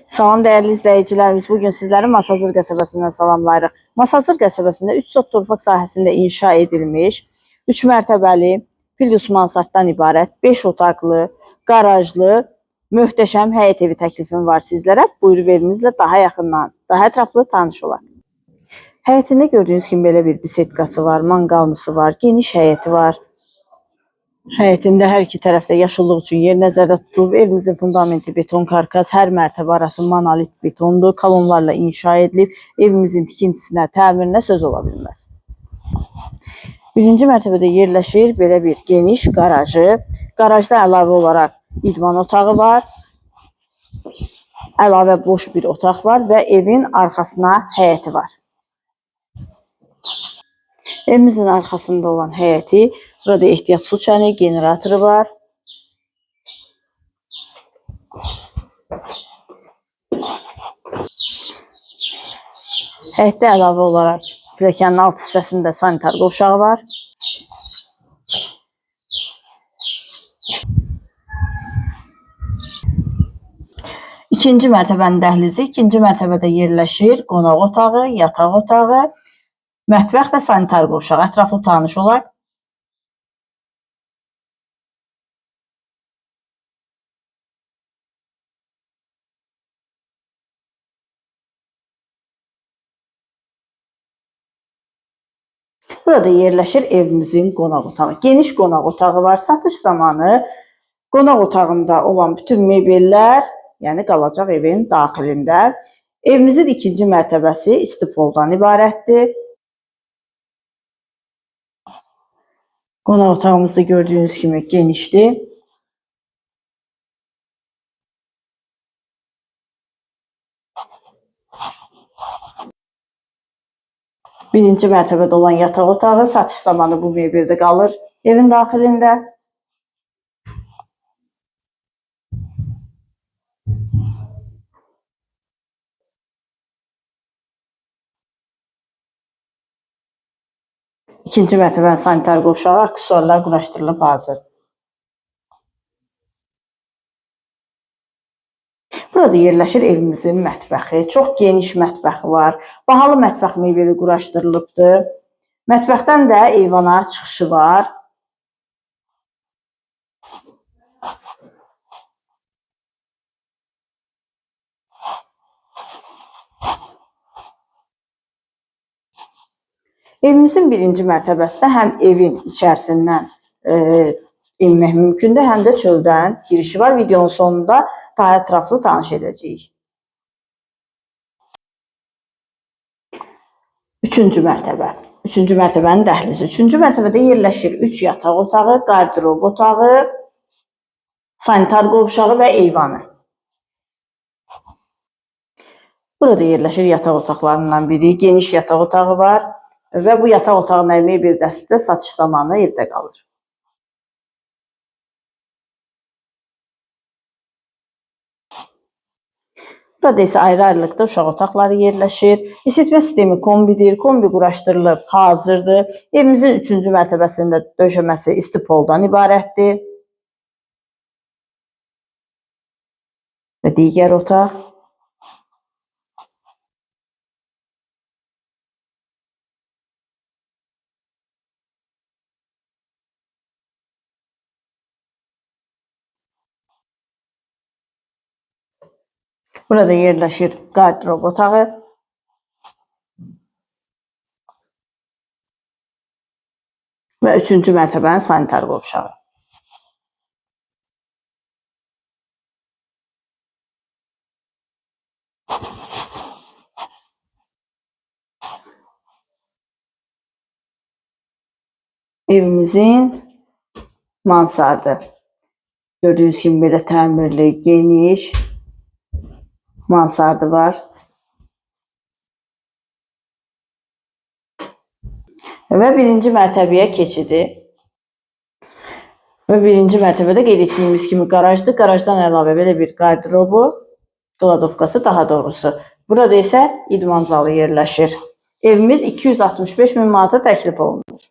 Salam dəyərli izləyicilərimiz, bugün sizləri Masazır qəsəbəsindən salamlayırıq. Masazır qəsəbəsində 3 sot torpaq sahəsində inşa edilmiş 3 mərtəbəli plus mansarddan ibarət 5 otaqlı, qarajlı, möhtəşəm həyət evi təklifim var sizlərə. Buyurub evimizlə daha yaxından, daha ətraflı tanış olaq. Həyətində gördüyünüz kimi belə bir bisetkası var, manqallısı var, geniş həyəti var. Həyətində hər iki tərəfdə yaşıllıq üçün yer nəzərdə tutulub. Evimizin fundamenti beton karkas, hər mərtəbə arası monolit betondur, kolonlarla inşa edilib. Evimizin tikintisinə, təmirinə söz ola bilməz. Birinci mərtəbədə yerləşir belə bir geniş qarajı. Qarajda əlavə olaraq idman otağı var, əlavə boş bir otaq var və evin arxasına həyəti var. Evimizin arxasında olan həyəti, burada ehtiyat su çanı, generatoru var. Həyətdə əlavə olaraq pilləkənin alt hissəsində sanitar qovşağı var. İkinci mərtəbənin dəhlizi, ikinci mərtəbədə yerləşir qonaq otağı, yataq otağı, mətbəx və sanitar qovşağı. Ətraflı tanış olaq. Burada yerləşir evimizin qonaq otağı. Geniş qonaq otağı var. Satış zamanı qonaq otağında olan bütün mebellər, yəni qalacaq evin daxilində. Evimizin ikinci mərtəbəsi istifoldan ibarətdir. Qonaq otağımızda gördüyünüz kimi genişdir. Birinci mərtəbədə olan yataq otağı satış zamanı bu mebeldə qalır evin daxilində. İkinci mərtəbənin sanitar qovşağı, aksesuarlar quraşdırılıb hazır. Burada yerləşir evimizin mətbəxi. Çox geniş mətbəxi var. Bahalı mətbəx mebeli quraşdırılıbdır. Mətbəxdən də eyvana çıxışı var. Evimizin birinci mərtəbəsində həm evin içərisindən inmək mümkündür, həm də çöldən girişi var. Videonun sonunda daha ətraflı tanış edəcəyik. Üçüncü mərtəbə. Üçüncü mərtəbənin dəhlizi. Üçüncü mərtəbədə yerləşir 3 yataq otağı, qardirob otağı, sanitar qovşağı və eyvanı. Burada yerləşir yataq otaqlarından biri. Geniş yataq otağı var və bu yataq otağının mebel dəsti də satış zamanı evdə qalır. Burada isə ayrı-ayrılıqda uşaq otaqları yerləşir. İsitmə sistemi kombidir. Kombi quraşdırılıb hazırdır. Evimizin 3-cü mərtəbəsində döşəməsi istifoldan ibarətdir. Və digər otaq. Burada yerləşir qardirob otağı. Və 3-cü mərtəbənin sanitar qovşağı. Evimizin mansardı. Gördüyünüz kimi belə təmirli, geniş mansardı var. Və birinci mərtəbəyə keçidi. Və birinci mərtəbədə qeyd etdiyimiz kimi qarajdır. Qarajdan əlavə belə bir qardirobu, qladovkası daha doğrusu. Burada isə idman zalı yerləşir. Evimiz 265 min manata təklif olunur.